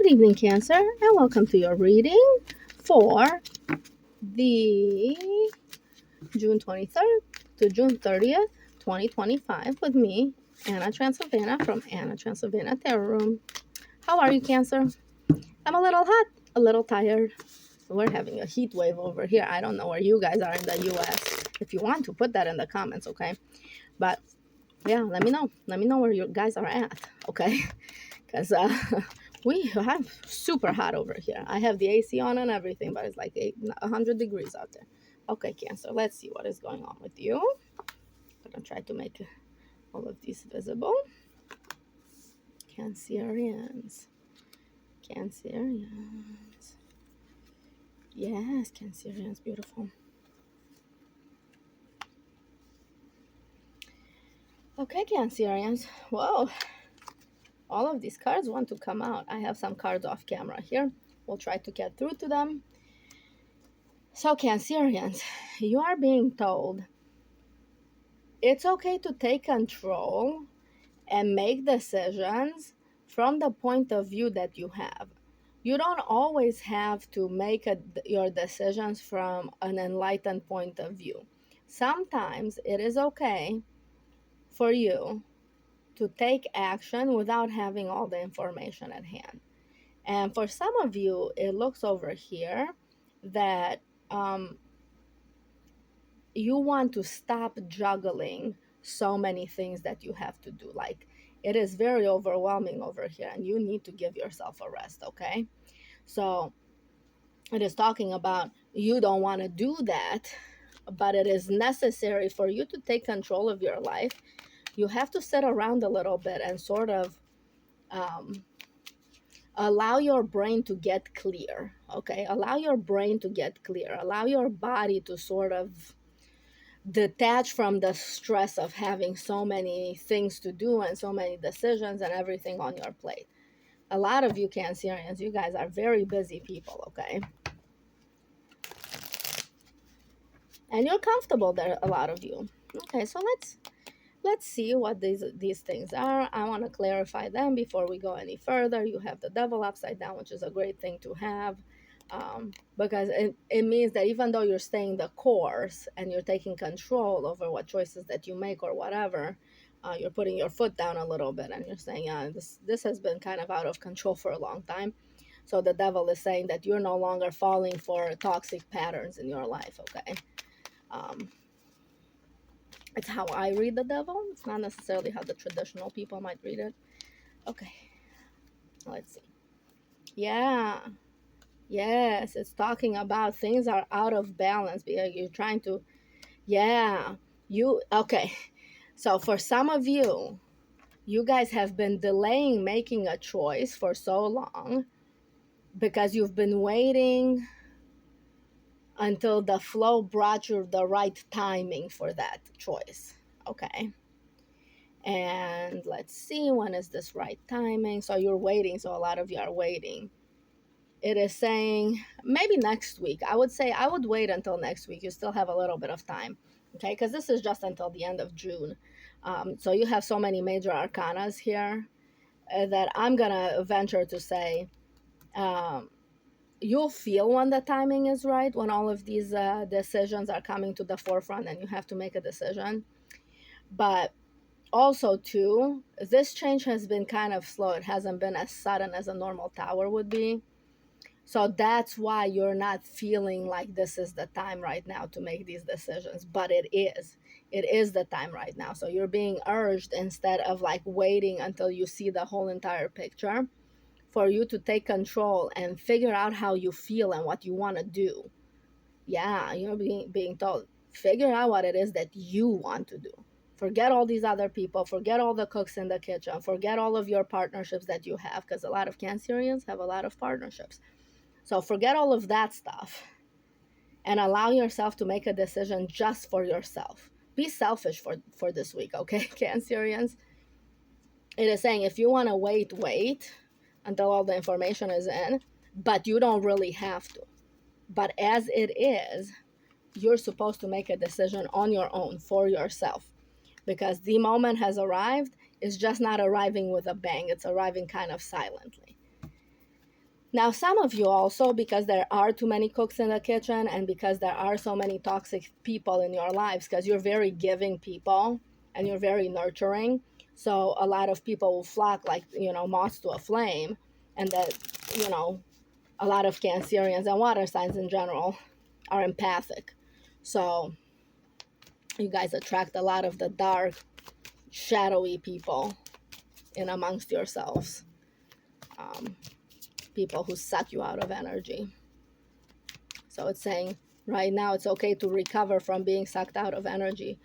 evening, Cancer, and welcome to your reading for the June 23rd to June 30th, 2025 with me, Anna Transylvania from Anna Transylvania Tarot Room. How are you, Cancer? I'm a little hot, a little tired. We're having a heat wave over here. I don't know where you guys are in the U.S. If you want to, put that in the comments, okay? But yeah, let me know. Let me know where you guys are at, okay? Because we have super hot over here. I have the AC on and everything, but it's like 100 degrees out there. Okay, Cancer, let's see what is going on with you. I'm going to try to make all of these visible. Cancerians. Cancerians. Yes, Cancerians, beautiful. Okay, Cancerians. Whoa. All of these cards want to come out. I have some cards off camera here. We'll try to get through to them. So, Cancerians, you are being told it's okay to take control and make decisions from the point of view that you have. You don't always have to make your decisions from an enlightened point of view. Sometimes it is okay for you to take action without having all the information at hand. And for some of you, it looks over here that you want to stop juggling so many things that you have to do. Like, it is very overwhelming over here and you need to give yourself a rest, okay? So it is talking about you don't want to do that, but it is necessary for you to take control of your life. You have to sit around a little bit and sort of allow your brain to get clear, okay? Allow your brain to get clear. Allow your body to sort of detach from the stress of having so many things to do and so many decisions and everything on your plate. A lot of you Cancerians, you guys are very busy people, okay? And you're comfortable there, a lot of you. Okay, so let's see what these things are. I want to clarify them before we go any further. You have the Devil upside down, which is a great thing to have. Because it means that even though you're staying the course and you're taking control over what choices that you make or whatever, you're putting your foot down a little bit and you're saying, this has been kind of out of control for a long time. So the Devil is saying that you're no longer falling for toxic patterns in your life, okay? It's how I read the Devil. It's not necessarily how the traditional people might read it. Okay, let's see. Yeah. Yes, it's talking about things are out of balance because you're trying to, okay. So for some of you, you guys have been delaying making a choice for so long because you've been waiting until the flow brought you the right timing for that choice, okay? And let's see, when is this right timing? So you're waiting, so a lot of you are waiting. It is saying maybe next week. I would say I would wait until next week. You still have a little bit of time, okay? Because this is just until the end of June. So you have so many major arcanas here that I'm going to venture to say you'll feel when the timing is right, when all of these decisions are coming to the forefront and you have to make a decision. But also, too, this change has been kind of slow. It hasn't been as sudden as a normal tower would be. So that's why you're not feeling like this is the time right now to make these decisions. But it is. It is the time right now. So you're being urged, instead of like waiting until you see the whole entire picture, for you to take control and figure out how you feel and what you want to do. Yeah, you're being told, figure out what it is that you want to do. Forget all these other people. Forget all the cooks in the kitchen. Forget all of your partnerships that you have, because a lot of Cancerians have a lot of partnerships. So forget all of that stuff and allow yourself to make a decision just for yourself. Be selfish for this week, okay, Cancerians? It is saying if you want to wait until all the information is in, but you don't really have to. But as it is, you're supposed to make a decision on your own for yourself, because the moment has arrived. It's just not arriving with a bang. It's arriving kind of silently. Now, some of you also, because there are too many cooks in the kitchen and because there are so many toxic people in your lives, because you're very giving people and you're very nurturing. So a lot of people will flock like, moths to a flame. And that, you know, a lot of Cancerians and water signs in general are empathic. So you guys attract a lot of the dark, shadowy people in amongst yourselves. People who suck you out of energy. So it's saying right now it's okay to recover from being sucked out of energy,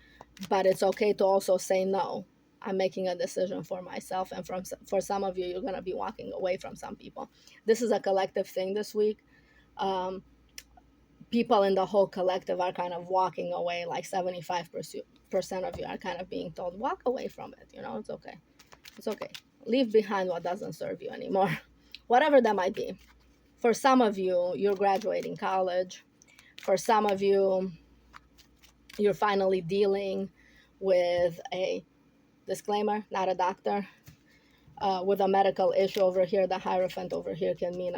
but it's okay to also say no. I'm making a decision for myself, and for some of you, you're going to be walking away from some people. This is a collective thing this week. Um, People in the whole collective are kind of walking away, like 75% of you are kind of being told, walk away from it. It's okay. It's okay. Leave behind what doesn't serve you anymore, whatever that might be. For some of you, you're graduating college. For some of you, you're finally dealing with a disclaimer, not a doctor, with a medical issue over here. The Hierophant over here can mean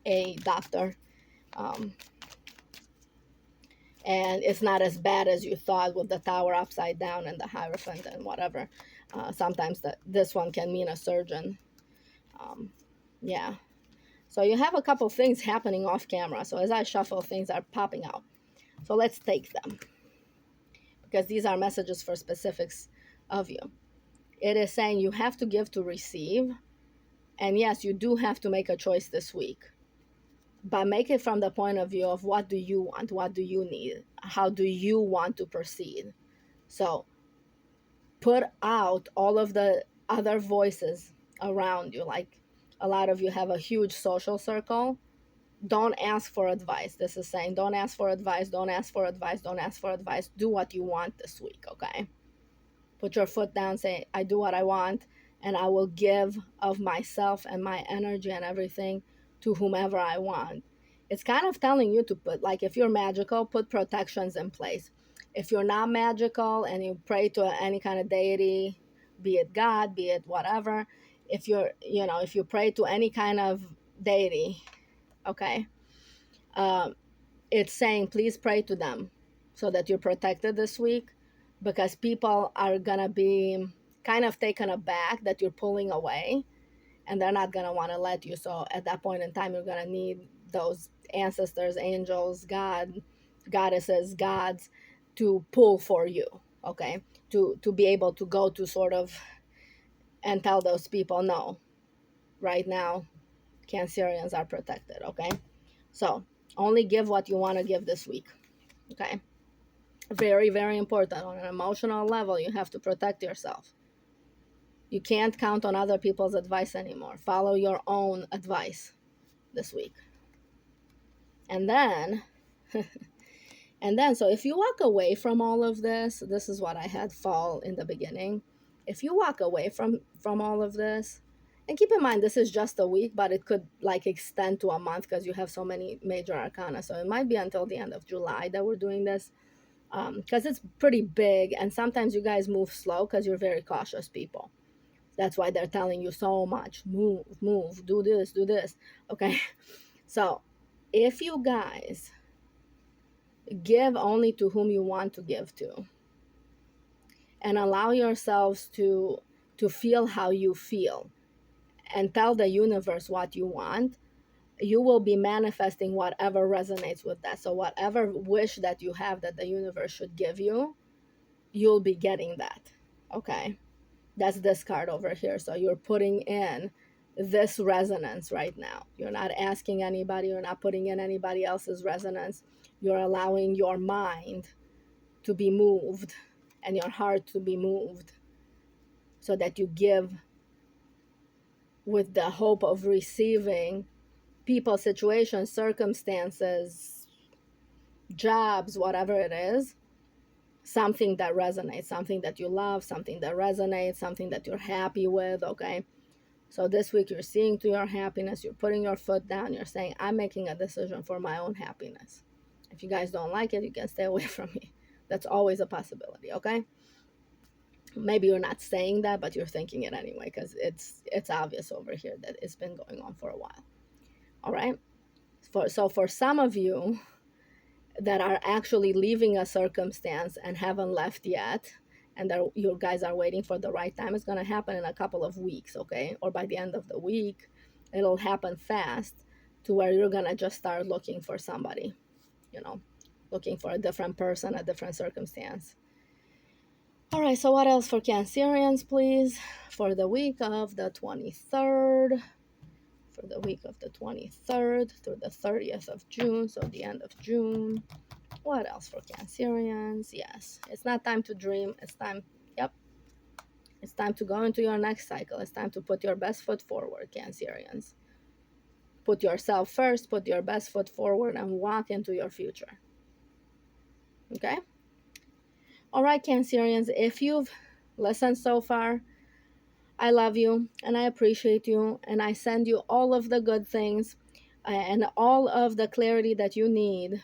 a doctor. And it's not as bad as you thought with the tower upside down and the Hierophant and whatever. Sometimes this one can mean a surgeon. Yeah. So you have a couple things happening off camera. So as I shuffle, things are popping out. So let's take them, because these are messages for specifics of you. It is saying you have to give to receive. And yes, you do have to make a choice this week. But make it from the point of view of what do you want? What do you need? How do you want to proceed? So put out all of the other voices around you. Like a lot of you have a huge social circle. Don't ask for advice. This is saying don't ask for advice, don't ask for advice, don't ask for advice. Do what you want this week, okay? Put your foot down, say, I do what I want, and I will give of myself and my energy and everything to whomever I want. It's kind of telling you to put, like, if you're magical, put protections in place. If you're not magical and you pray to any kind of deity, be it God, be it whatever, if you pray to any kind of deity, okay, it's saying please pray to them so that you're protected this week, because people are gonna be kind of taken aback that you're pulling away, and they're not gonna want to let you. So at that point in time, you're gonna need those ancestors, angels, goddesses, gods to pull for you, okay, to be able to go to sort of and tell those people no, right now Cancerians are protected, okay? So only give what you want to give this week, okay? Very, very important. On an emotional level, you have to protect yourself. You can't count on other people's advice anymore. Follow your own advice this week. And then so if you walk away from all of this, this is what I had fall in the beginning. If you walk away from all of this, and keep in mind this is just a week, but it could like extend to a month because you have so many major arcana. So it might be until the end of July that we're doing this, because it's pretty big, and sometimes you guys move slow because you're very cautious people. That's why they're telling you so much, move, do this, okay? So if you guys give only to whom you want to give to, and allow yourselves to feel how you feel, and tell the universe what you want, you will be manifesting whatever resonates with that. So whatever wish that you have that the universe should give you, you'll be getting that, okay? That's this card over here. So you're putting in this resonance right now. You're not asking anybody, you're not putting in anybody else's resonance. You're allowing your mind to be moved and your heart to be moved, so that you give with the hope of receiving people, situations, circumstances, jobs, whatever it is, something that resonates, something that you love, something that resonates, something that you're happy with, okay? So this week you're seeing to your happiness, you're putting your foot down, you're saying, I'm making a decision for my own happiness. If you guys don't like it, you can stay away from me. That's always a possibility, okay? Maybe you're not saying that, but you're thinking it anyway, because it's obvious over here that it's been going on for a while. All right. So for some of you that are actually leaving a circumstance and haven't left yet, and that you guys are waiting for the right time, it's going to happen in a couple of weeks, okay? Or by the end of the week, it'll happen fast, to where you're going to just start looking for somebody, you know, looking for a different person, a different circumstance. All right, so what else for Cancerians, please? For the week of the 23rd, for the week of the 23rd through the 30th of June, so the end of June. What else for Cancerians? Yes, it's not time to dream. It's time, yep, it's time to go into your next cycle. It's time to put your best foot forward, Cancerians. Put yourself first, put your best foot forward, and walk into your future. Okay? All right, Cancerians, if you've listened so far, I love you and I appreciate you, and I send you all of the good things and all of the clarity that you need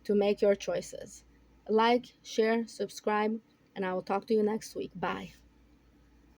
to make your choices. Like, share, subscribe, and I will talk to you next week. Bye.